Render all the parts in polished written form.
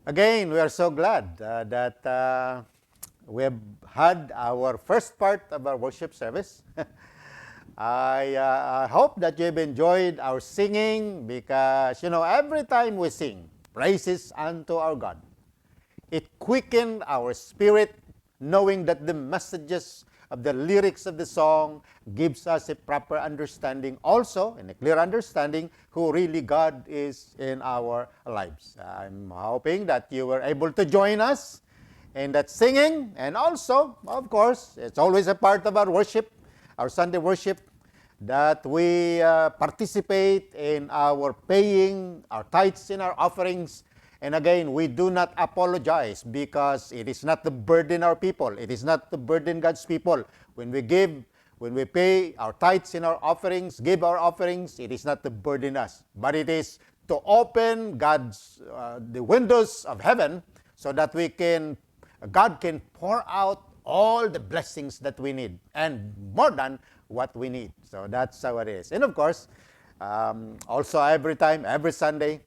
Again, we are so glad that we have had our first part of our worship service. I hope that you've enjoyed our singing because, every time we sing praises unto our God, it quickened our spirit, knowing that the messages of the lyrics of the song gives us a proper understanding also, and a clear understanding who really God is in our lives. I'm hoping that you were able to join us in that singing, and also, of course, it's always a part of our worship, our Sunday worship, that we participate in our paying our tithes in our offerings. And again, we do not apologize because it is not to burden our people. It is not to burden God's people. When we give, when we pay our tithes in our offerings, give our offerings, it is not to burden us, but it is to open the windows of heaven so that God can pour out all the blessings that we need and more than what we need. So that's how it is. And of course, also every Sunday,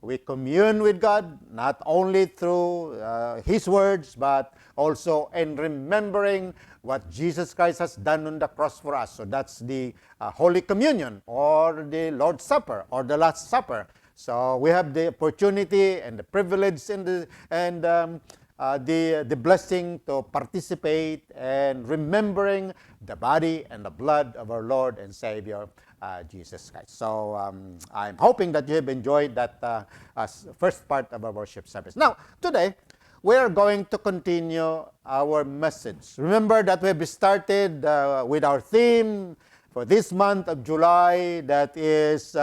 we commune with God, not only through His words, but also in remembering what Jesus Christ has done on the cross for us. So that's the Holy Communion, or the Lord's Supper, or the Last Supper. So we have the opportunity and the privilege and the blessing to participate and remembering the body and the blood of our Lord and Savior, Jesus Christ. So I'm hoping that you have enjoyed that first part of our worship service. Now, today, we are going to continue our message. Remember that we have started with our theme for this month of July, that is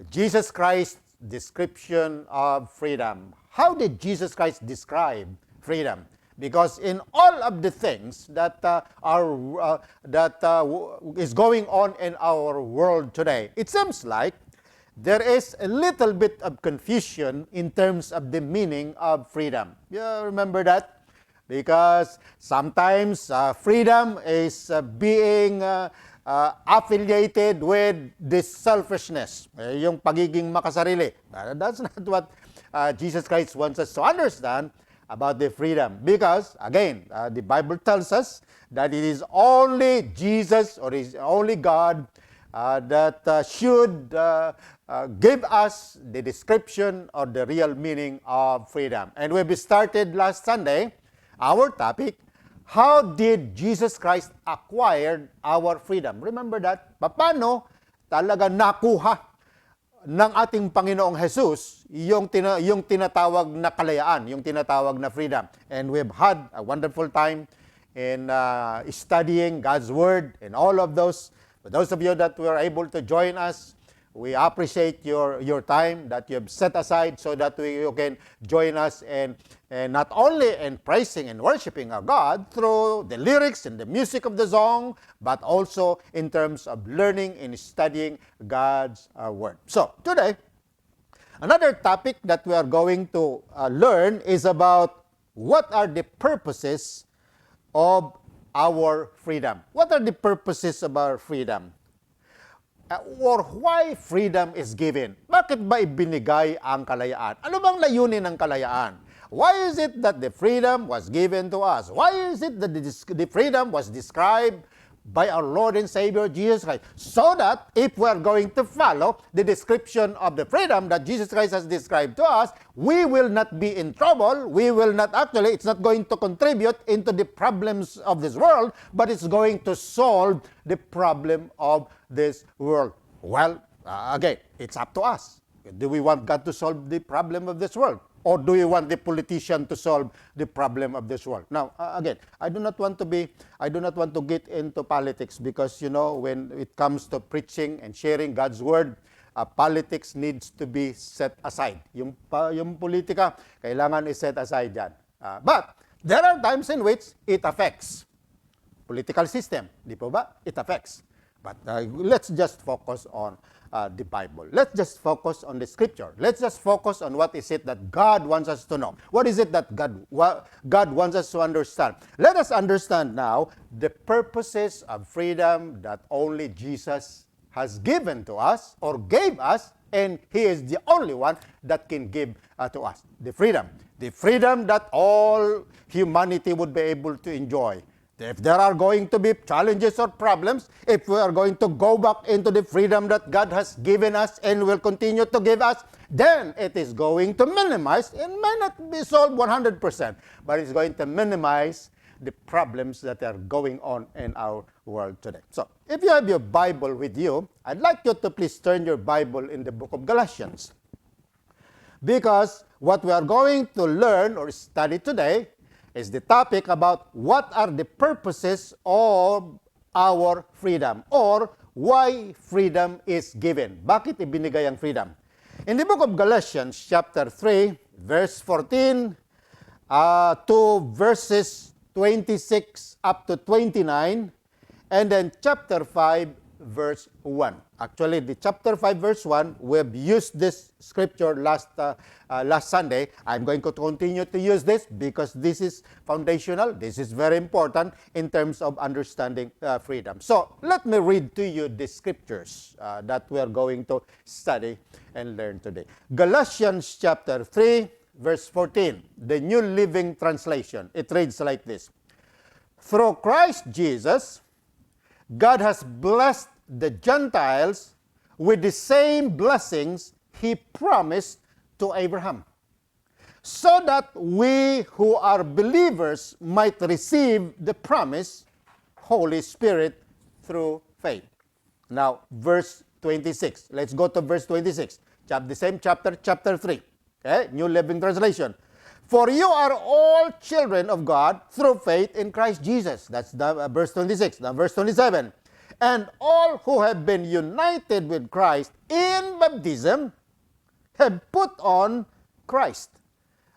Jesus Christ's description of freedom. How did Jesus Christ describe freedom? Because in all of the things that is going on in our world today, it seems like there is a little bit of confusion in terms of the meaning of freedom. You remember that? Because sometimes freedom is being affiliated with this selfishness, yung pagiging makasarili. That's not what Jesus Christ wants us to understand about the freedom. Because, again, the Bible tells us that it is only Jesus, or it is only God that should give us the description or the real meaning of freedom. And we started last Sunday our topic, how did Jesus Christ acquire our freedom? Remember that? Paano talaga nakuha ng ating Panginoong Jesus yung tinatawag na kalayaan, yung tinatawag na freedom. And we've had a wonderful time in studying God's Word and all of those. For those of you that were able to join us, we appreciate your time that you have set aside so that you can join us and not only in praising and worshiping our God through the lyrics and the music of the song, but also in terms of learning and studying God's Word. So, today, another topic that we are going to learn is about what are the purposes of our freedom. What are the purposes of our freedom? Or why freedom is given. Bakit ba ibinigay ang kalayaan? Ano bang layunin ng kalayaan? Why is it that the freedom was given to us? Why is it that the freedom was described by our Lord and Savior Jesus Christ? So that if we are going to follow the description of the freedom that Jesus Christ has described to us, we will not be in trouble. We will not it's not going to contribute into the problems of this world, but it's going to solve the problem of this world. Well, again, it's up to us. Do we want God to solve the problem of this world? Or do we want the politician to solve the problem of this world? Now, again, I do not want to get into politics because, when it comes to preaching and sharing God's Word, politics needs to be set aside. Yung politika, kailangan i-set aside yan. But there are times in which it affects political system. Di po ba? It affects. But let's just focus on the Bible. Let's just focus on the Scripture. Let's just focus on what is it that God wants us to know. What is it that God wants us to understand? Let us understand now the purposes of freedom that only Jesus has given to us or gave us, and He is the only one that can give to us the freedom. the freedom that all humanity would be able to enjoy. If there are going to be challenges or problems, if we are going to go back into the freedom that God has given us and will continue to give us, then it is going to minimize, and may not be solved 100%, but it's going to minimize the problems that are going on in our world today. So, if you have your Bible with you, I'd like you to please turn your Bible in the book of Galatians. Because what we are going to learn or study today is the topic about what are the purposes of our freedom or why freedom is given. Bakit ibinigay ang freedom? In the book of Galatians chapter 3, verse 14 to verses 26 up to 29, and then chapter 5, verse 1. Actually, the chapter 5, verse 1, we've used this scripture last Sunday. I'm going to continue to use this because this is foundational. This is very important in terms of understanding freedom. So, let me read to you the scriptures that we are going to study and learn today. Galatians chapter 3, verse 14, the New Living Translation. It reads like this. Through Christ Jesus, God has blessed the Gentiles with the same blessings He promised to Abraham, so that we who are believers might receive the promised Holy Spirit through faith. Now, verse 26. Let's go to verse 26. The same chapter, chapter 3. Okay? New Living Translation. For you are all children of God through faith in Christ Jesus. That's verse 26. Now, verse 27. And all who have been united with Christ in baptism have put on Christ,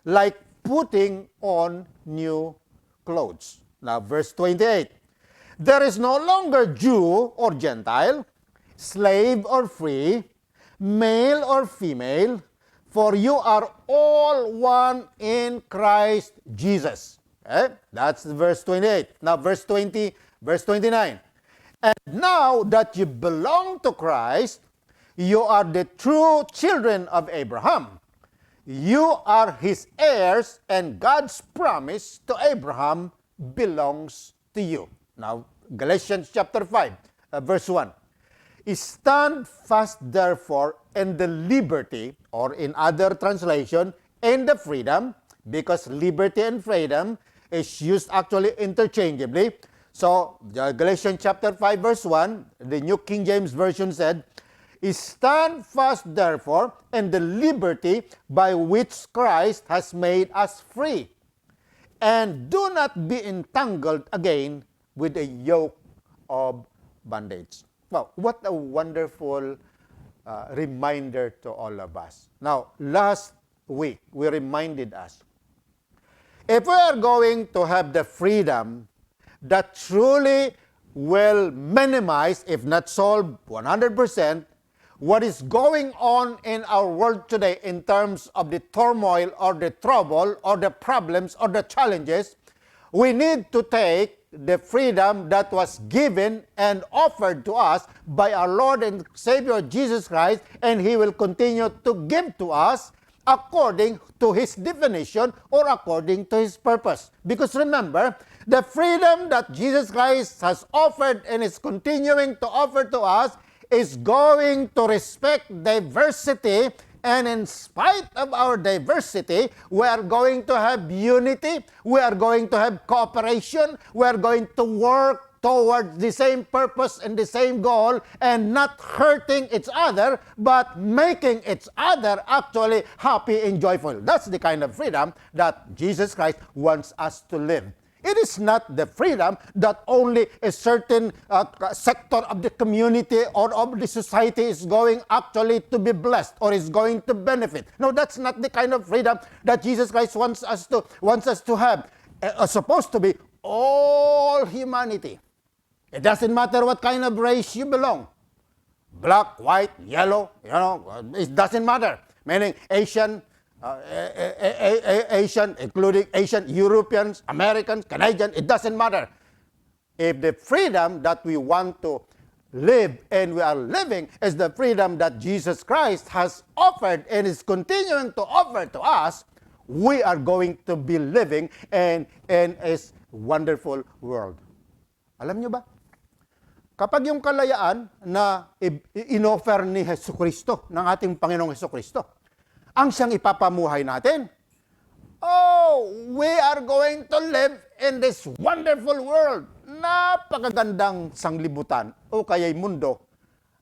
like putting on new clothes. Now, verse 28. There is no longer Jew or Gentile, slave or free, male or female, for you are all one in Christ Jesus. Okay? That's verse 28. Now, verse 29. And now that you belong to Christ, you are the true children of Abraham. You are his heirs, and God's promise to Abraham belongs to you. Now, Galatians chapter 5, verse 1. Stand fast, therefore, in the liberty, or in other translation, in the freedom, because liberty and freedom is used actually interchangeably. So, Galatians chapter 5, verse 1, the New King James Version said, Stand fast, therefore, in the liberty by which Christ has made us free, and do not be entangled again with a yoke of bondage. Wow, what a wonderful reminder to all of us. Now, last week, we reminded us, if we are going to have the freedom that truly will minimize, if not solve 100%, what is going on in our world today in terms of the turmoil or the trouble or the problems or the challenges, we need to take the freedom that was given and offered to us by our Lord and Savior Jesus Christ, and He will continue to give to us according to His definition or according to His purpose. Because remember, the freedom that Jesus Christ has offered and is continuing to offer to us is going to respect diversity, and in spite of our diversity, we are going to have unity, we are going to have cooperation, we are going to work towards the same purpose and the same goal, and not hurting each other, but making each other actually happy and joyful. That's the kind of freedom that Jesus Christ wants us to live. It is not the freedom that only a certain sector of the community or of the society is going actually to be blessed or is going to benefit. No, that's not the kind of freedom that Jesus Christ wants us to have. Supposed to be all humanity. It doesn't matter what kind of race you belong. Black, white, yellow, it doesn't matter. Meaning Asian, including Asian, Europeans, Americans, Canadians, it doesn't matter. If the freedom that we want to live and we are living is the freedom that Jesus Christ has offered and is continuing to offer to us, we are going to be living in a wonderful world. Alam nyo ba? Kapag yung kalayaan na inoffer ni Jesucristo, ng ating Panginoong Jesucristo, ang siyang ipapamuhay natin, we are going to live in this wonderful world. Napakagandang sanglibutan o kaya'y mundo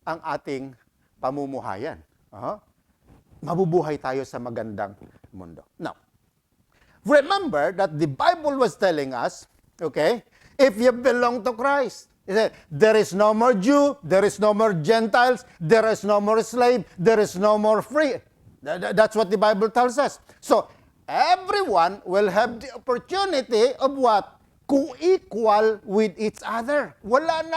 ang ating pamumuhayan. Mabubuhay tayo sa magandang mundo. Now, remember that the Bible was telling us, okay, if you belong to Christ, there is no more Jew, there is no more Gentiles, there is no more slave, there is no more free. That's what the Bible tells us. So, everyone will have the opportunity of what? Co-equal with each other. Walang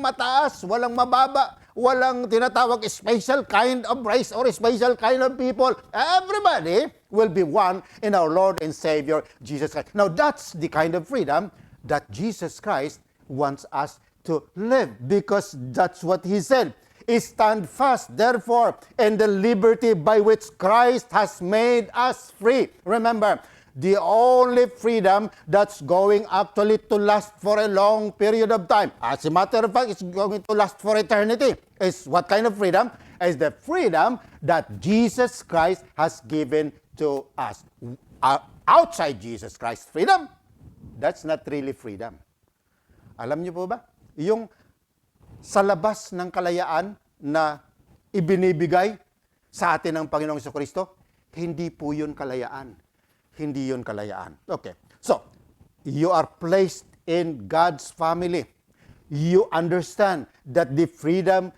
mataas, walang mababa, walang tinatawag special kind of race or special kind of people. Everybody will be one in our Lord and Savior, Jesus Christ. Now, that's the kind of freedom that Jesus Christ wants us to live, because that's what He said. Stand fast, therefore, in the liberty by which Christ has made us free. Remember, the only freedom that's going actually to last for a long period of time, as a matter of fact, it's going to last for eternity, is what kind of freedom? Is the freedom that Jesus Christ has given to us. Outside Jesus Christ's freedom, that's not really freedom. Alam niyo po ba? Yung sa labas ng kalayaan na ibinibigay sa atin ng Panginoong Jesucristo, hindi po yun kalayaan. Hindi yun kalayaan. Okay. So, you are placed in God's family. You understand that the freedom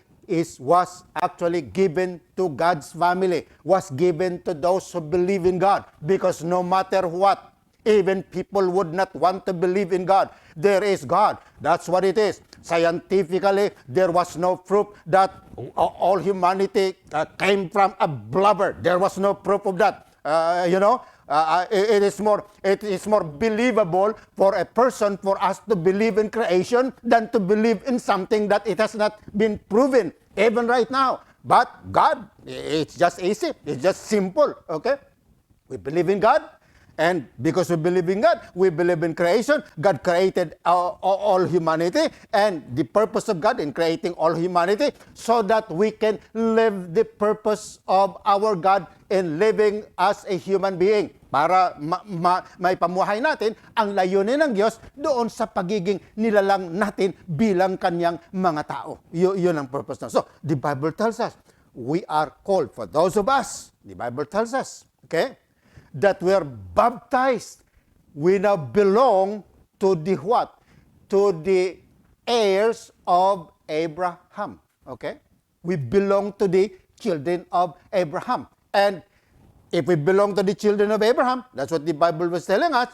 was actually given to God's family, was given to those who believe in God. Because no matter what, even people would not want to believe in God. There is God. That's what it is. Scientifically, there was no proof that all humanity came from a blubber. There was no proof of that. It is more believable for a person, for us to believe in creation than to believe in something that it has not been proven, even right now. But God, it's just easy. It's just simple. Okay? We believe in God. And because we believe in God, we believe in creation. God created all humanity, and the purpose of God in creating all humanity so that we can live the purpose of our God in living as a human being. Para may pamuhay natin ang layunin ng Diyos doon sa pagiging nilalang natin bilang Kanyang mga tao. Yun ang purpose na. So, the Bible tells us, we are called, for those of us, the Bible tells us, okay, that we are baptized. We now belong to the what? To the heirs of Abraham. Okay? We belong to the children of Abraham. And if we belong to the children of Abraham, that's what the Bible was telling us,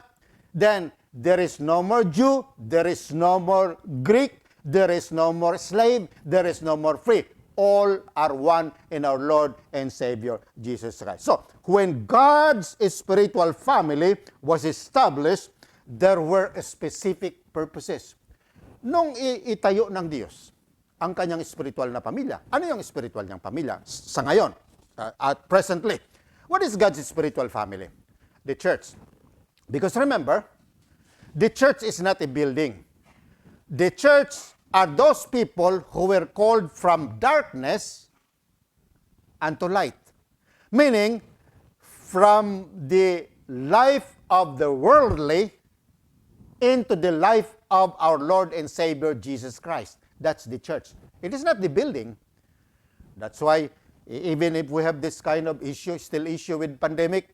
then there is no more Jew, there is no more Greek, there is no more slave, there is no more free. All are one in our Lord and Savior, Jesus Christ. So, when God's spiritual family was established, there were specific purposes. Nung itayo ng Diyos ang kanyang spiritual na pamilya, ano yung spiritual niyang pamilya sa ngayon, at presently? What is God's spiritual family? The church. Because remember, the church is not a building. The church are those people who were called from darkness unto light. Meaning, from the life of the worldly into the life of our Lord and Savior Jesus Christ. That's the church. It is not the building. That's why, even if we have this kind of issue, with pandemic,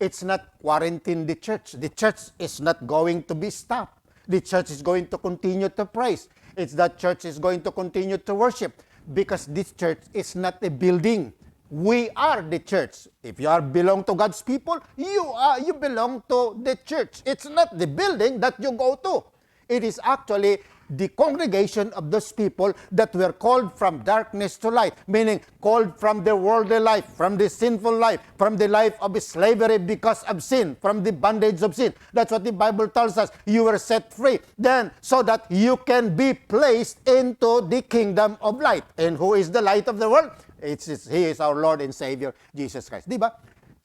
it's not quarantine the church. The church is not going to be stopped. The church is going to continue to praise. It's that church is going to continue to worship, because this church is not a building. We are the church. If you belong to God's people, you belong to the church. It's not the building that you go to. It is actually the congregation of those people that were called from darkness to light, meaning called from the worldly life, from the sinful life, from the life of slavery because of sin, from the bondage of sin. That's what the Bible tells us. You were set free then so that you can be placed into the kingdom of light. And who is the light of the world? He is our Lord and Savior, Jesus Christ. Di ba?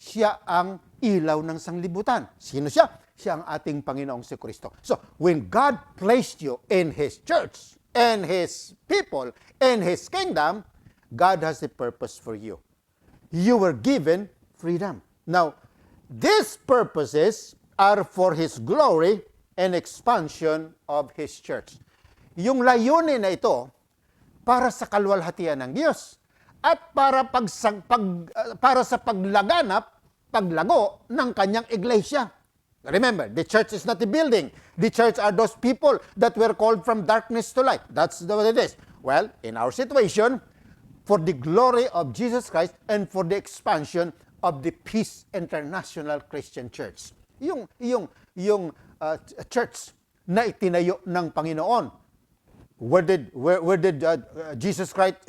Siya ang ilaw ng sanglibutan. Sino siya? Siya ang ating Panginoong Jesucristo. So, when God placed you in His church, and His people, and His kingdom, God has a purpose for you. You were given freedom. Now, these purposes are for His glory and expansion of His church. Yung layunin na ito, para sa kalwalhatian ng Diyos at para sa paglago ng kanyang iglesia. Remember, the church is not a building. The church are those people that were called from darkness to light. That's what it is. Well, in our situation, for the glory of Jesus Christ and for the expansion of the Peace International Christian Church. Yung church na itinayo ng Panginoon. Where did Jesus Christ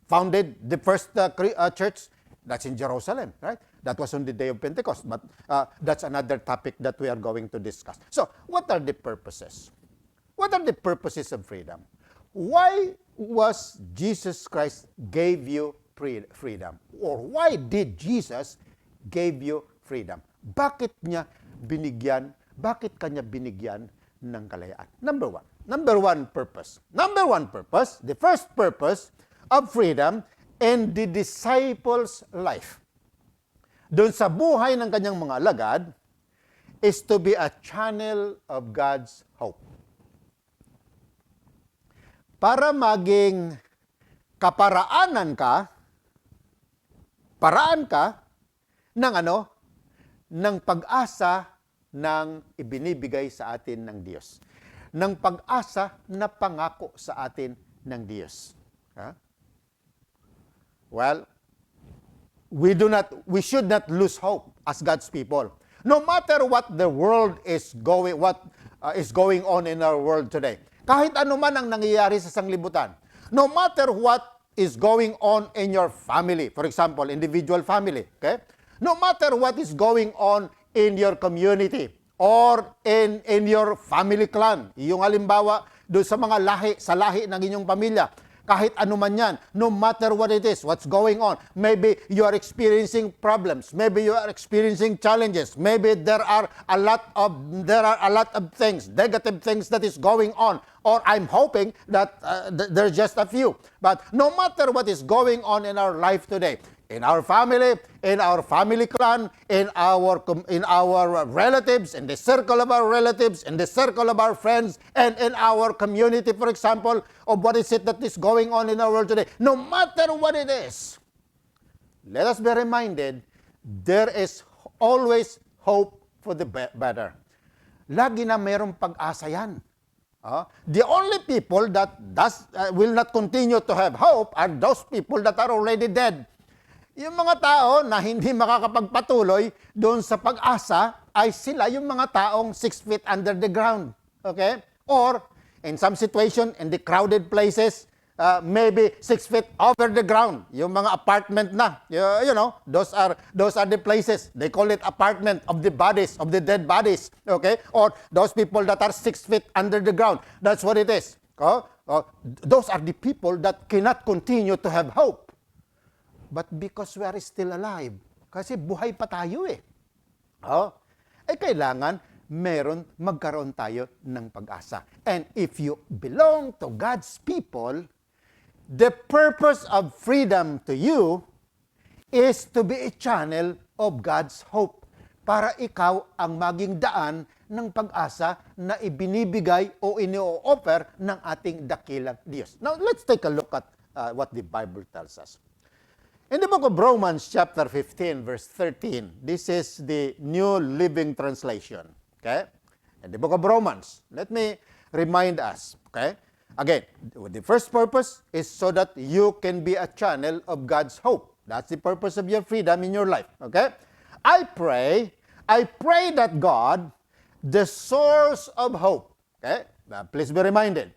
founded the first church? That's in Jerusalem, right? That was on the day of Pentecost, but that's another topic that we are going to discuss. So, what are the purposes? What are the purposes of freedom? Why was Jesus Christ gave you freedom? Or why did Jesus give you freedom? Bakit kanya binigyan ng kalayaan? Number one purpose, the first purpose of freedom in the disciples' life. Doon sa buhay ng kanyang mga alagad is to be a channel of God's hope. Para maging paraan ka ng pag-asa ng ibinibigay sa atin ng Diyos. Ng pag-asa na pangako sa atin ng Diyos. Well, we should not lose hope as God's people. No matter what the world is going on in our world today. Kahit ano man ang nangyayari sa sanglibutan. No matter what is going on in your family. For example, individual family. Okay? No matter what is going on in your community. Or in your family clan. Yung halimbawa, doon sa lahi ng inyong pamilya. Kahit ano man yan, no matter what it is, what's going on. Maybe you are experiencing problems. Maybe you are experiencing challenges. Maybe there are a lot of things, negative things that is going on. Or I'm hoping that there's just a few. But no matter what is going on in our life today, in our family clan, in our relatives, in the circle of our relatives, in the circle of our friends, and in our community, for example, of what is it that is going on in our world today. No matter what it is, let us be reminded, there is always hope for the better. Lagi na mayroong pag-asa yan. The only people that will not continue to have hope are those people that are already dead. Yung mga tao na hindi makakapagpatuloy doon sa pag-asa ay sila yung mga taong 6 feet under the ground. Okay? Or, in some situation, in the crowded places, maybe 6 feet over the ground. Yung mga apartment na. You know, those are the places. They call it apartment of the bodies, of the dead bodies. Okay? Or those people that are 6 feet under the ground. That's what it is. Those are the people that cannot continue to have hope. But because we are still alive, kasi buhay pa tayo kailangan magkaroon tayo ng pag-asa. And if you belong to God's people, the purpose of freedom to you is to be a channel of God's hope. Para ikaw ang maging daan ng pag-asa na ibinibigay o ini-offer ng ating dakilang Diyos. Now, let's take a look at what the Bible tells us. In the book of Romans, chapter 15, verse 13, this is the New Living Translation. Okay? In the book of Romans, let me remind us. Okay? Again, the first purpose is so that you can be a channel of God's hope. That's the purpose of your freedom in your life. Okay? I pray that God, the source of hope, okay? Please be reminded,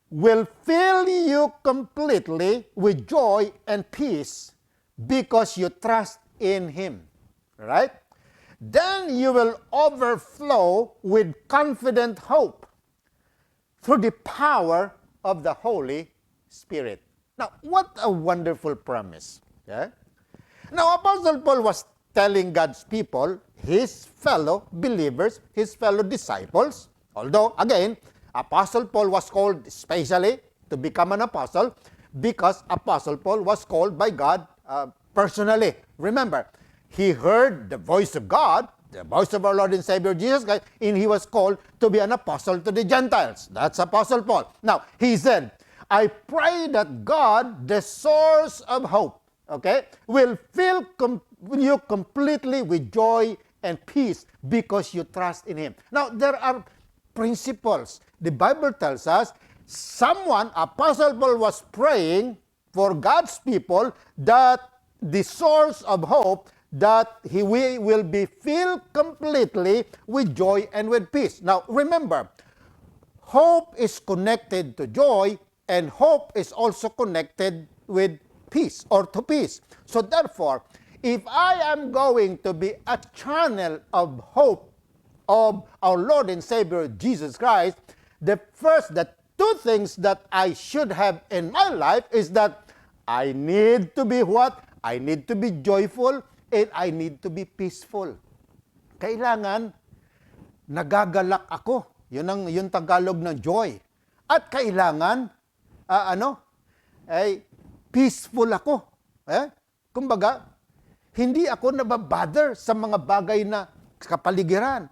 will fill you completely with joy and peace because you trust in Him. Right? Then you will overflow with confident hope through the power of the Holy Spirit. Now, what a wonderful promise. Okay? Now, Apostle Paul was telling God's people, his fellow believers, his fellow disciples. Although, again, Apostle Paul was called specially to become an apostle because Apostle Paul was called by God personally. Remember, he heard the voice of God, the voice of our Lord and Savior Jesus Christ, and he was called to be an apostle to the Gentiles. That's Apostle Paul. Now, he said, I pray that God, the source of hope, okay, will fill you completely with joy and peace because you trust in Him. Now, there are principles. The Bible tells us Apostle Paul was praying for God's people that the source of hope, that we will be filled completely with joy and with peace. Now, remember, hope is connected to joy, and hope is also connected with peace or to peace. So therefore, if I am going to be a channel of hope of our Lord and Savior Jesus Christ, the two things that I should have in my life is that I need to be what? I need to be joyful and I need to be peaceful. Kailangan nagagalak ako. Yun Tagalog ng joy. At kailangan peaceful ako. Kumbaga, hindi ako nababother sa mga bagay na kapaligiran.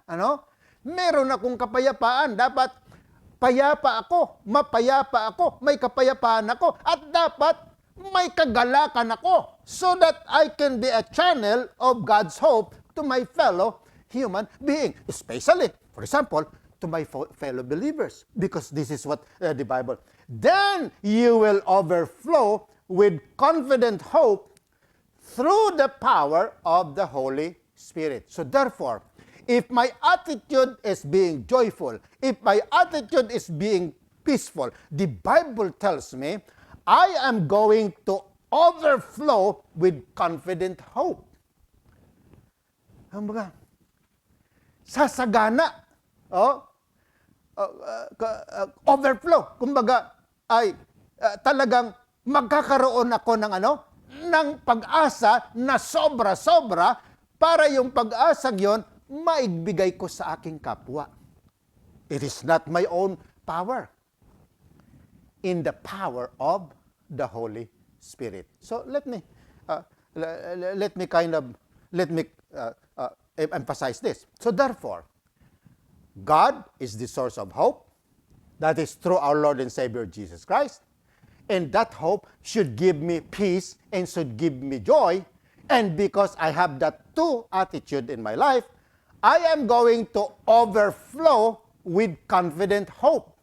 Meron akong kapayapaan. Dapat mapayapa ako, may kapayapaan ako, at dapat may kagalakan ako so that I can be a channel of God's hope to my fellow human being. Especially, for example, to my fellow believers, because this is what the Bible. Then you will overflow with confident hope through the power of the Holy Spirit. So therefore, if my attitude is being joyful, if my attitude is being peaceful, the Bible tells me I am going to overflow with confident hope. Sasagana. Overflow. Kumbaga, ay talagang magkakaroon ako ng pag-asa na sobra-sobra para yung pag-asang yon maigbigay ko sa aking kapwa. It is not my own power. In the power of the Holy Spirit. So let me emphasize this. So therefore, God is the source of hope. That is through our Lord and Savior Jesus Christ. And that hope should give me peace and should give me joy. And because I have that two attitude in my life, I am going to overflow with confident hope.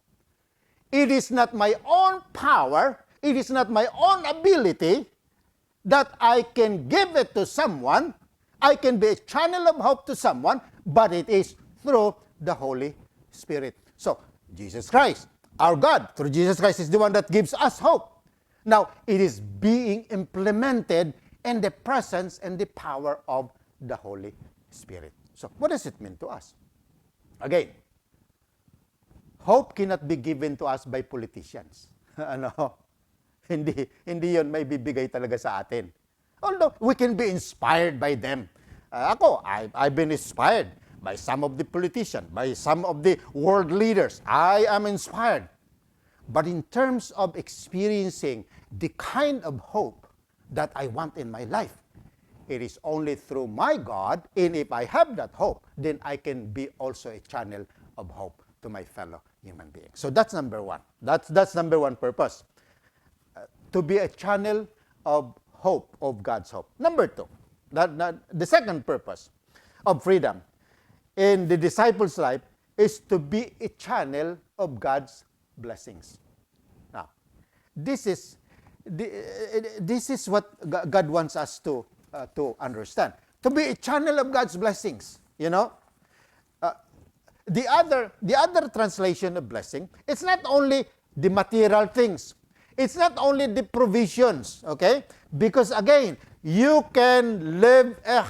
It is not my own power, it is not my own ability that I can give it to someone, I can be a channel of hope to someone, but it is through the Holy Spirit. So, Jesus Christ, our God, through Jesus Christ is the one that gives us hope. Now, it is being implemented in the presence and the power of the Holy Spirit. So, what does it mean to us? Again, hope cannot be given to us by politicians. Hindi yun may bibigay talaga sa atin. Although, we can be inspired by them. I've been inspired by some of the politicians, by some of the world leaders. I am inspired. But in terms of experiencing the kind of hope that I want in my life, it is only through my God, and if I have that hope, then I can be also a channel of hope to my fellow human beings. So that's number one. That's number one purpose. To be a channel of hope, of God's hope. Number two, the second purpose of freedom in the disciples' life is to be a channel of God's blessings. Now, this is what God wants us to understand. To be a channel of God's blessings, The other translation of blessing, it's not only the material things. It's not only the provisions, okay? Because again, you can live a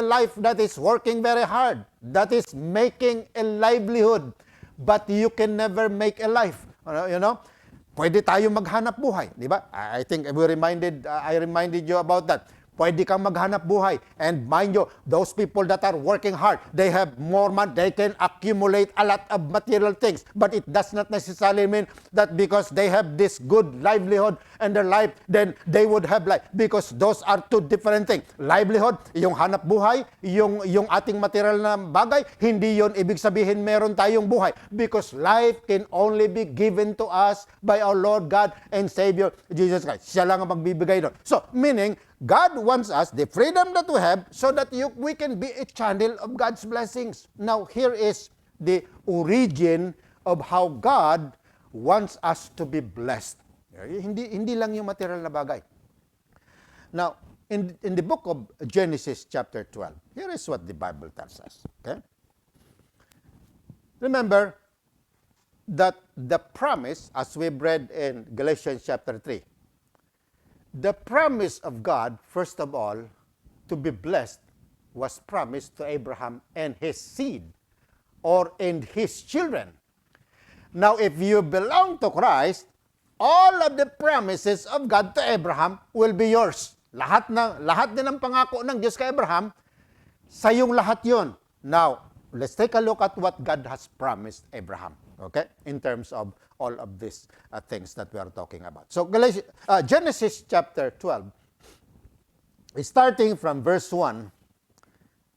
life that is working very hard, that is making a livelihood, but you can never make a life. Pwede tayo maghanap buhay, di ba? I think I reminded you about that. pwede kang maghanap buhay. And mind you, those people that are working hard, they have more money, they can accumulate a lot of material things. But it does not necessarily mean that because they have this good livelihood in their life, then they would have life. Because those are two different things. Livelihood, yung hanap buhay, yung ating material na bagay, hindi yon ibig sabihin meron tayong buhay. Because life can only be given to us by our Lord God and Savior, Jesus Christ. Siya lang ang magbibigay doon. So, meaning, God wants us, the freedom that we have, so that we can be a channel of God's blessings. Now, here is the origin of how God wants us to be blessed. Hindi lang yung material na bagay. Now, in the book of Genesis chapter 12, here is what the Bible tells us. Okay? Remember that the promise, as we've read in Galatians chapter 3, the promise of God, first of all, to be blessed was promised to Abraham and his seed, or in his children. Now, if you belong to Christ, all of the promises of God to Abraham will be yours. Lahat din ng pangako ng Diyos kay Abraham, sa iyong lahat yon. Now, let's take a look at what God has promised Abraham. Okay? In terms of all of these things that we are talking about. So, Genesis chapter 12, starting from verse 1,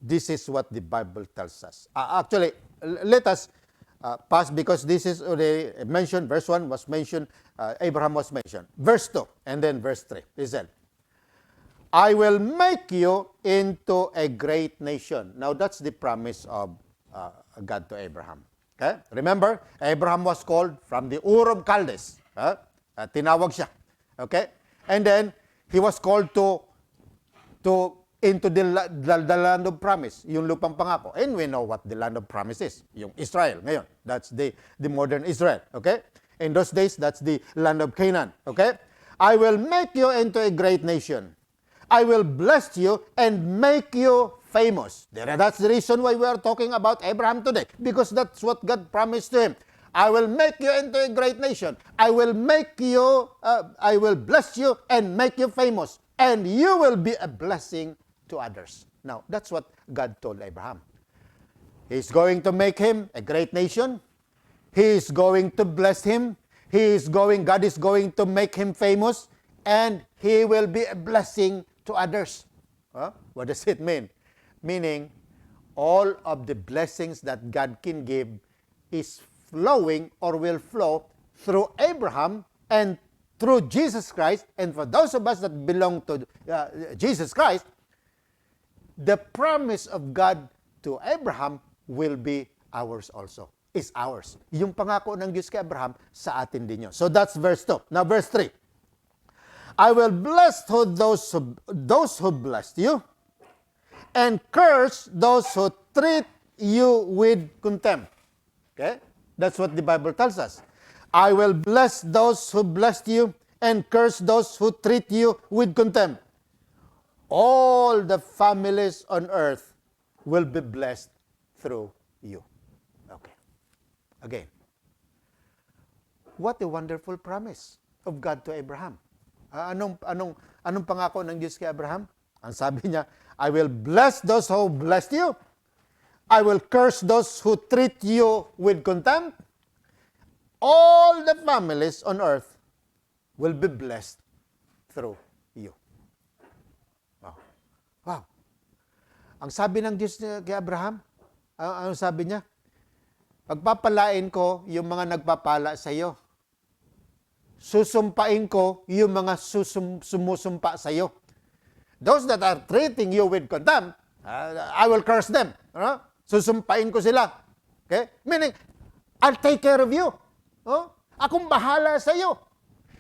this is what the Bible tells us. Actually, let us pass because this is already mentioned. Verse 1 was mentioned, Abraham was mentioned. Verse 2, and then verse 3. He said, I will make you into a great nation. Now, that's the promise of God to Abraham. Okay? Remember, Abraham was called from the Ur of Chaldees. Tinawag siya. Okay? And then, he was called into the land of promise, yung lupang pangako. And we know what the land of promise is, yung Israel ngayon. That's the modern Israel. Okay? In those days, that's the land of Canaan. Okay? I will make you into a great nation. I will bless you and make you famous. That's the reason why we are talking about Abraham today, because that's what God promised to him. I will make you into a great nation. I will bless you and make you famous, and you will be a blessing to others. Now, that's what God told Abraham. He's going to make him a great nation. He is going to bless him. God is going to make him famous, and he will be a blessing to others. What does it mean? Meaning, all of the blessings that God can give is flowing or will flow through Abraham and through Jesus Christ. And for those of us that belong to Jesus Christ, the promise of God to Abraham will be ours also. Is ours. Yung pangako ng Diyos kay Abraham, sa atin din yun. So that's verse 2. Now verse 3. I will bless those who blessed you, and curse those who treat you with contempt. Okay? That's what the Bible tells us. I will bless those who blessed you, and curse those who treat you with contempt. All the families on earth will be blessed through you. Okay. Again. What a wonderful promise of God to Abraham. Anong pangako ng Diyos kay Abraham? Ang sabi niya, I will bless those who blessed you. I will curse those who treat you with contempt. All the families on earth will be blessed through you. Wow. Ang sabi ng Diyos kay Abraham, ano sabi niya? Pagpapalain ko yung mga nagpapala sa iyo. Susumpain ko yung mga sumusumpa sa iyo. Those that are treating you with contempt, I will curse them. Susumpain ko sila. Okay? Meaning, I'll take care of you. Akong bahala sa iyo.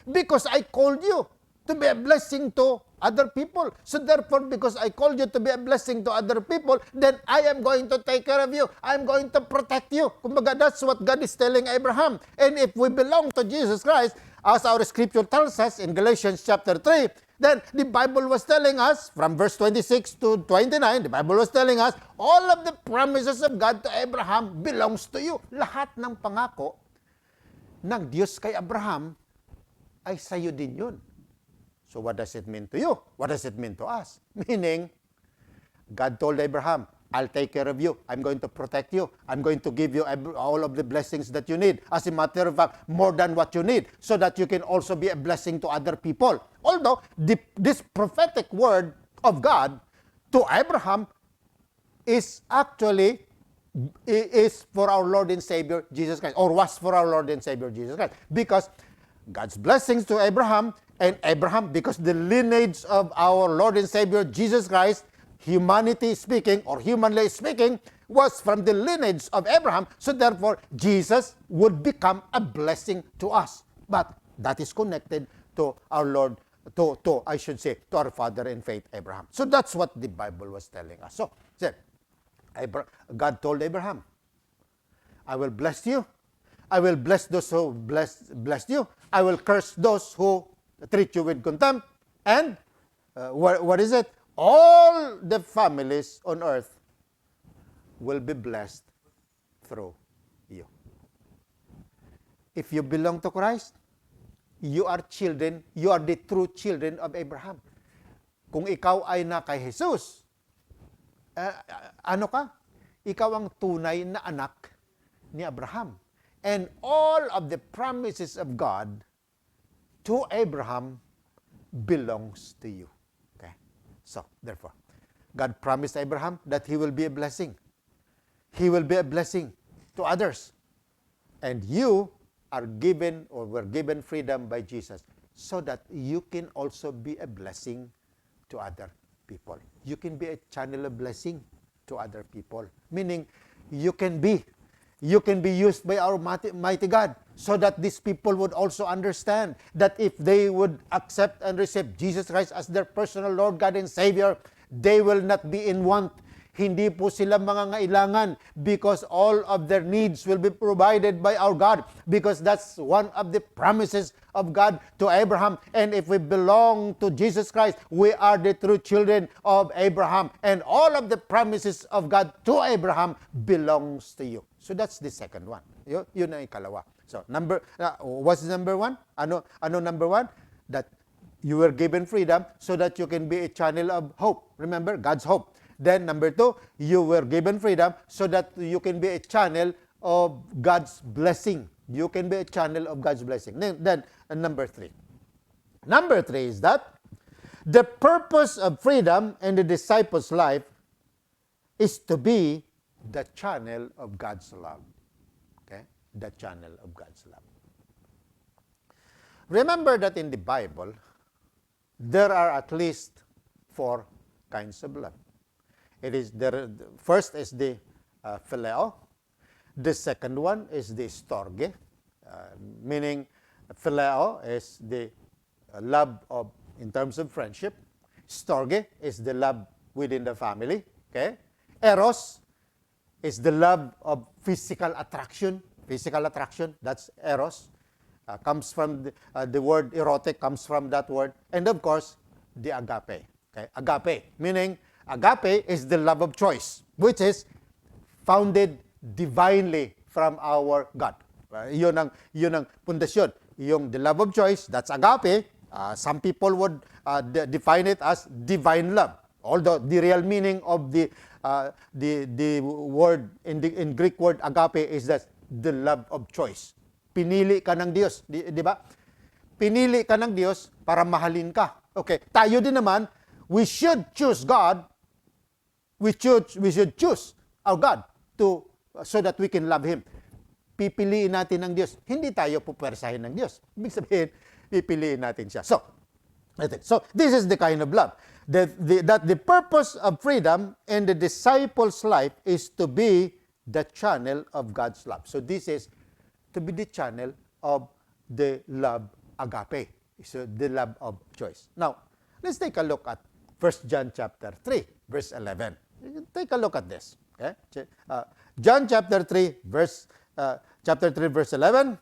Because I called you to be a blessing to other people. So therefore, because I called you to be a blessing to other people, then I am going to take care of you. I'm going to protect you. Kumbaga, that's what God is telling Abraham. And if we belong to Jesus Christ, as our scripture tells us in Galatians chapter 3, then the Bible was telling us, from verse 26 to 29, the Bible was telling us, all of the promises of God to Abraham belongs to you. Lahat ng pangako ng Diyos kay Abraham ay sa'yo din yun. So what does it mean to you? What does it mean to us? Meaning, God told Abraham, I'll take care of you. I'm going to protect you. I'm going to give you all of the blessings that you need. As a matter of fact, more than what you need, so that you can also be a blessing to other people. Although, this prophetic word of God to Abraham is actually is for our Lord and Savior Jesus Christ, or was for our Lord and Savior Jesus Christ. Because God's blessings to Abraham, and Abraham, because the lineage of our Lord and Savior Jesus Christ, humanity speaking, or humanly speaking, was from the lineage of Abraham. So therefore, Jesus would become a blessing to us. But that is connected to our Lord, to our father in faith, Abraham. So that's what the Bible was telling us. So, God told Abraham, I will bless you. I will bless those who bless you. I will curse those who treat you with contempt. And what is it? All the families on earth will be blessed through you. If you belong to Christ, you are children, you are the true children of Abraham. Kung ikaw ay na kay Jesus, ano ka? Ikaw ang tunay na anak ni Abraham. And all of the promises of God to Abraham belongs to you. Okay? So, therefore, God promised Abraham that he will be a blessing. He will be a blessing to others. And you are given, or were given freedom by Jesus, so that you can also be a blessing to other people. You can be a channel of blessing to other people. Meaning, you can be used by our mighty God, so that these people would also understand that if they would accept and receive Jesus Christ as their personal Lord, God, and Savior, they will not be in want. Hindi po sila mangangailangan, because all of their needs will be provided by our God, because that's one of the promises of God to Abraham. And if we belong to Jesus Christ, we are the true children of Abraham. And all of the promises of God to Abraham belongs to you. So that's the second one. Yun ang ikalawa. So what's number one? Ano number one? That you were given freedom so that you can be a channel of hope. Remember, God's hope. Then number two, you were given freedom so that you can be a channel of God's blessing. You can be a channel of God's blessing. Then number three. Number three is that the purpose of freedom in the disciples' life is to be the channel of God's love. Okay? The channel of God's love. Remember that in the Bible, there are at least 4 kinds of love. First is the phileo. The second one is the storge, meaning phileo is the love of, in terms of friendship. Storge is the love within the family. Okay? Eros is the love of physical attraction. Physical attraction, that's eros. Comes from the word erotic, comes from that word. And of course, the agape. Okay? Agape, meaning agape is the love of choice, which is founded divinely from our God. Yun ang pundasyon. The love of choice, that's agape. Some people would define it as divine love. Although the real meaning of the word in Greek word agape is that the love of choice. Pinili ka ng Diyos, di ba? Pinili ka ng Diyos para mahalin ka. Okay, tayo din naman, we should choose God. We should choose our God so that we can love Him. Pipiliin natin ng Diyos. Hindi tayo pupwersahin ng Diyos. Ibig sabihin, pipiliin natin siya. So this is the kind of love. That the purpose of freedom in the disciples' life is to be the channel of God's love. So this is to be the channel of the love agape. So the love of choice. Now, let's take a look at 1 John chapter 3, verse 11. Take a look at this. Okay? John chapter 3, verse 11.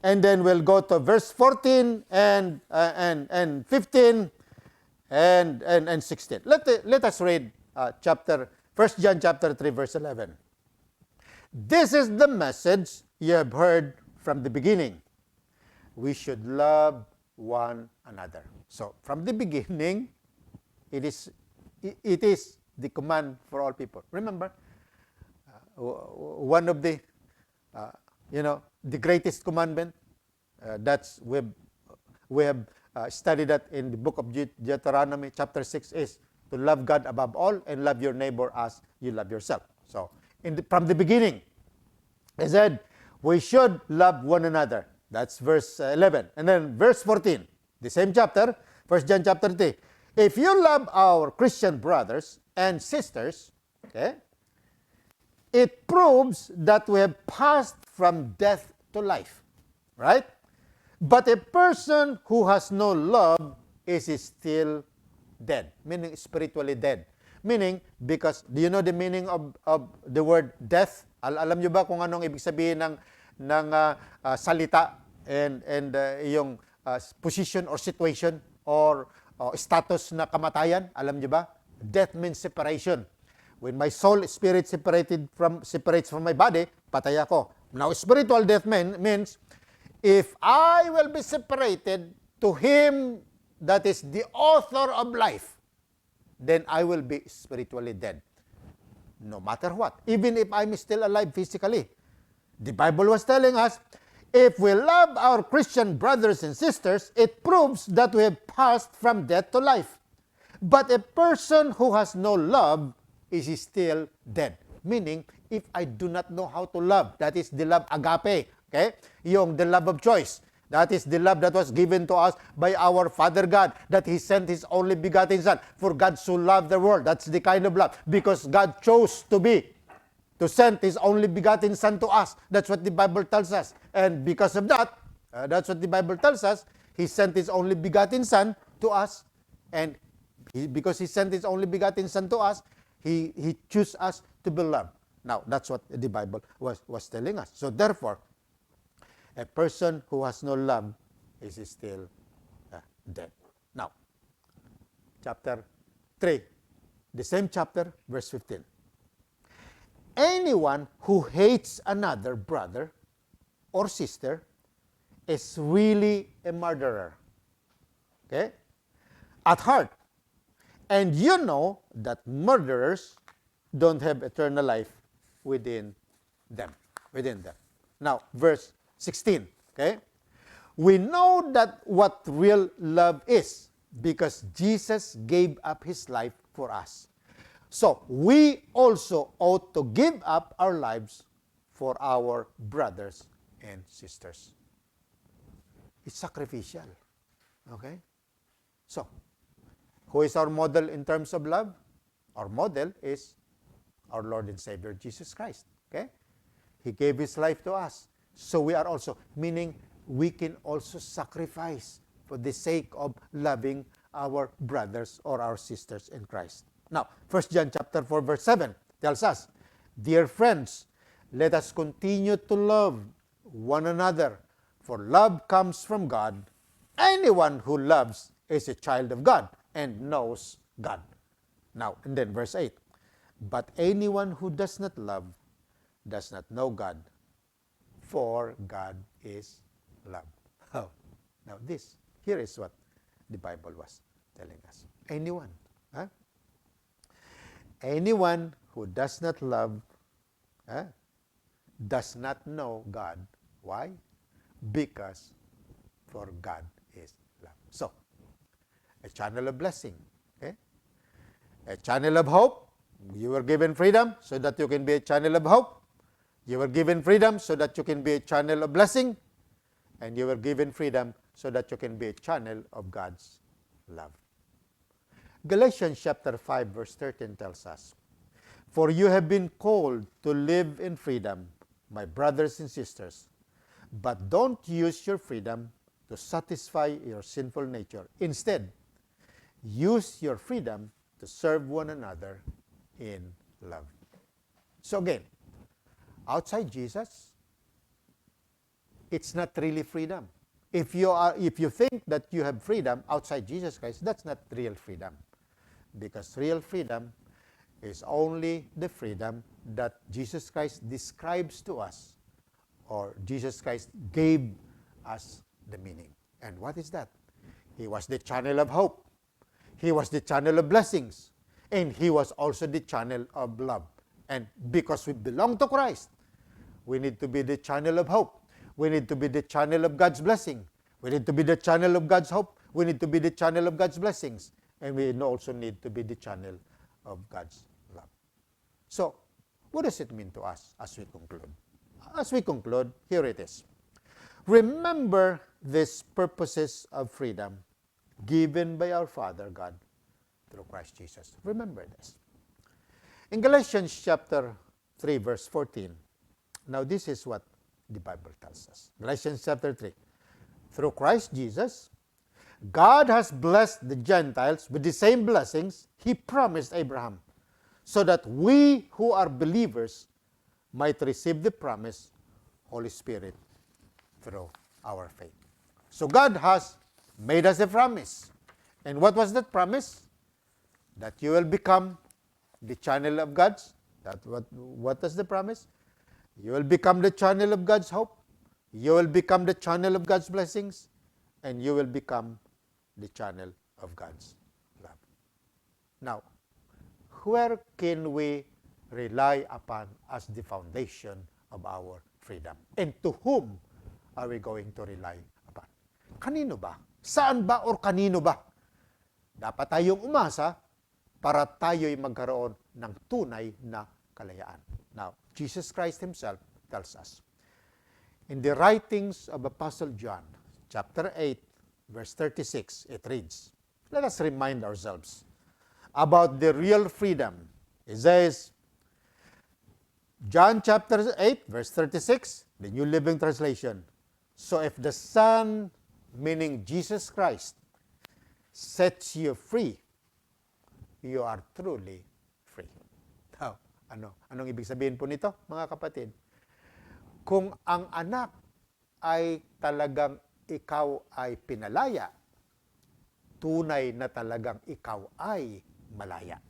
And then we'll go to verse 14 and 15 and 16. Let us read 1 John chapter 3, verse 11. This is the message you have heard from the beginning. We should love one another. So, from the beginning, it is the command for all people. Remember, one of the, the greatest commandment, that's we have studied that in the book of Deuteronomy, chapter 6, is to love God above all and love your neighbor as you love yourself. So, from the beginning, he said, we should love one another. That's verse 11. And then verse 14, the same chapter, 1 John chapter 3. If you love our Christian brothers and sisters, okay, it proves that we have passed from death to life, right? But a person who has no love is still dead, meaning spiritually dead. Meaning, because, do you know the meaning of the word death? Alam nyo ba kung anong ibig sabihin ng salita and yung position or situation or status na kamatayan? Alam nyo ba? Death means separation. When my soul, spirit separates from my body, patay ako. Now, spiritual death means, if I will be separated to Him that is the author of life, then I will be spiritually dead. No matter what. Even if I'm still alive physically. The Bible was telling us, if we love our Christian brothers and sisters, it proves that we have passed from death to life. But a person who has no love is still dead. Meaning, if I do not know how to love, that is the love agape, okay? Yung the love of choice. That is the love that was given to us by our Father God, that He sent His only begotten Son. For God so loved the world. That's the kind of love. Because God chose to send His only begotten Son to us. That's what the Bible tells us. And because of that, that's what the Bible tells us, He sent His only begotten Son to us. And because He sent His only begotten Son to us, He chose us to be loved. Now, that's what the Bible was telling us. So therefore, a person who has no love is still dead. Now, chapter 3, the same chapter, verse 15. Anyone who hates another brother or sister is really a murderer. Okay? At heart. And you know that murderers don't have eternal life within them. Now, verse 16, okay? We know that what real love is because Jesus gave up His life for us. So, we also ought to give up our lives for our brothers and sisters. It's sacrificial. Okay? So, who is our model in terms of love? Our model is our Lord and Savior, Jesus Christ. Okay? He gave His life to us. So we are also, meaning we can also sacrifice for the sake of loving our brothers or our sisters in Christ. Now, 1 John chapter 4, verse 7 tells us, Dear friends, let us continue to love one another, for love comes from God. Anyone who loves is a child of God and knows God. Now, and then verse 8, But anyone who does not love does not know God, for God is love. Oh, now here is what the Bible was telling us. Anyone who does not love does not know God. Why? Because for God is love. So, a channel of blessing, okay? A channel of hope. You were given freedom so that you can be a channel of hope. You were given freedom so that you can be a channel of blessing. And you were given freedom so that you can be a channel of God's love. Galatians chapter 5 verse 13 tells us, For you have been called to live in freedom, my brothers and sisters. But don't use your freedom to satisfy your sinful nature. Instead, use your freedom to serve one another in love. So again, outside Jesus, it's not really freedom. If you think that you have freedom outside Jesus Christ, that's not real freedom. Because real freedom is only the freedom that Jesus Christ describes to us, or Jesus Christ gave us the meaning. And what is that? He was the channel of hope. He was the channel of blessings. And He was also the channel of love. And because we belong to Christ, we need to be the channel of hope. We need to be the channel of God's blessing. We need to be the channel of God's hope. We need to be the channel of God's blessings. And we also need to be the channel of God's love. So, what does it mean to us as we conclude? As we conclude, here it is. Remember these purposes of freedom given by our Father God through Christ Jesus. Remember this. In Galatians chapter 3, verse 14, now this is what the Bible tells us. Galatians chapter 3. Through Christ Jesus, God has blessed the Gentiles with the same blessings He promised Abraham, so that we who are believers might receive the promised Holy Spirit through our faith. So God has made us a promise. And what was that promise? That you will become the channel of God's. What is the promise? You will become the channel of God's hope. You will become the channel of God's blessings. And you will become the channel of God's love. Now, where can we rely upon as the foundation of our freedom? And to whom are we going to rely upon? Kanino ba? Saan ba or kanino ba? Dapat tayong umasa para tayo'y magkaroon ng tunay na kalayaan. Now, Jesus Christ Himself tells us, in the writings of Apostle John, chapter 8, verse 36, it reads, let us remind ourselves about the real freedom. It says, John chapter 8, verse 36, the New Living Translation, so if the Son, meaning Jesus Christ, sets you free, you are truly free. Now, anong ibig sabihin po nito, mga kapatid? Kung ang anak ay talagang ikaw ay pinalaya, tunay na talagang ikaw ay malaya.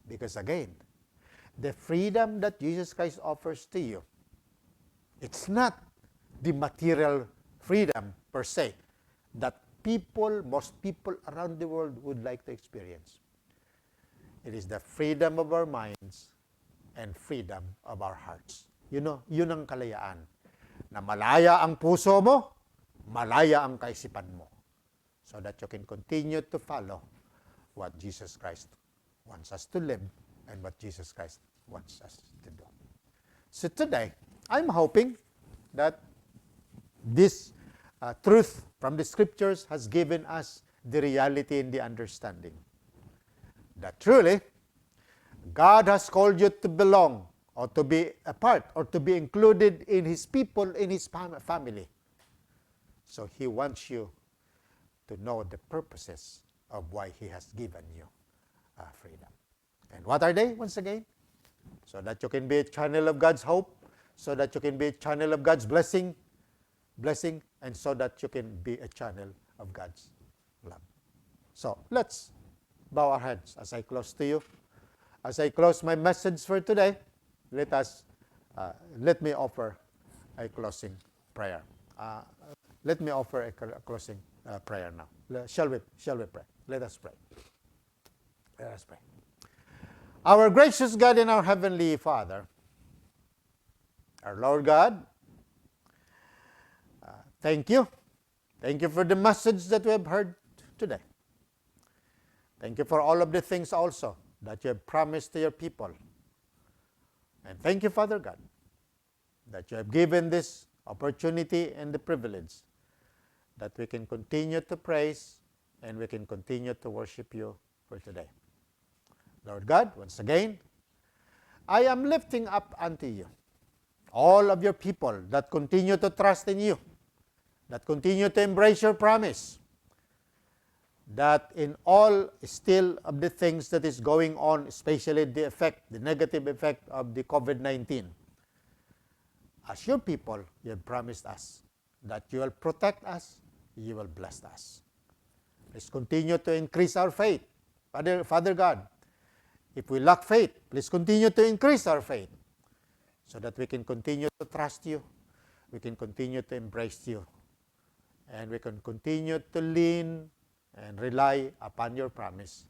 Because again, the freedom that Jesus Christ offers to you, it's not the material freedom per se that most people around the world would like to experience. It is the freedom of our minds and freedom of our hearts. Yun ang kalayaan. Na malaya ang puso mo, malaya ang kaisipan mo. So that you can continue to follow what Jesus Christ wants us to live and what Jesus Christ wants us to do. So today, I'm hoping that this truth from the Scriptures has given us the reality and the understanding that truly God has called you to belong or to be a part or to be included in His people, in His family. So He wants you to know the purposes of why He has given you freedom. And what are they, once again? So that you can be a channel of God's hope, so that you can be a channel of God's blessing, and so that you can be a channel of God's love. So let's bow our heads as I close to you. As I close my message for today, let me offer a closing prayer. Let me offer a closing prayer now. Shall we pray? Let us pray. Let us pray. Our gracious God and our Heavenly Father, our Lord God, thank you. Thank you for the message that we have heard today. Thank you for all of the things also that you have promised to your people. And thank you, Father God, that you have given this opportunity and the privilege that we can continue to praise and we can continue to worship you for today. Lord God, once again, I am lifting up unto you all of your people that continue to trust in you, that continue to embrace your promise, that in all still of the things that is going on, especially the negative effect of the COVID-19, as your people, you have promised us that you will protect us, you will bless us. Please continue to increase our faith. Father God, if we lack faith, please continue to increase our faith so that we can continue to trust you, we can continue to embrace you, And we can continue to lean and rely upon your promise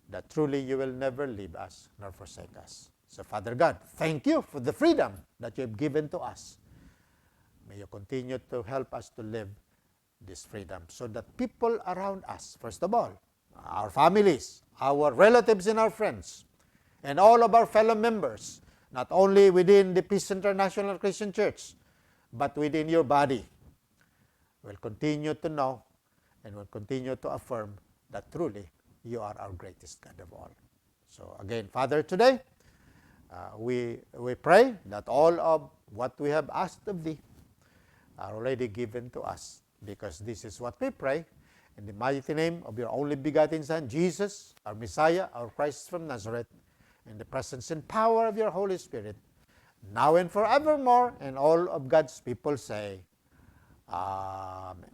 that truly you will never leave us nor forsake us. So Father God, thank you for the freedom that you have given to us. May you continue to help us to live this freedom so that people around us, first of all, our families, our relatives and our friends, and all of our fellow members, not only within the Peace International Christian Church, but within your body, will continue to know and will continue to affirm that truly you are our greatest God of all. So again, Father, today, we pray that all of what we have asked of thee are already given to us, because this is what we pray in the mighty name of your only begotten Son, Jesus, our Messiah, our Christ from Nazareth, in the presence and power of your Holy Spirit, now and forevermore. And all of God's people say, Amen.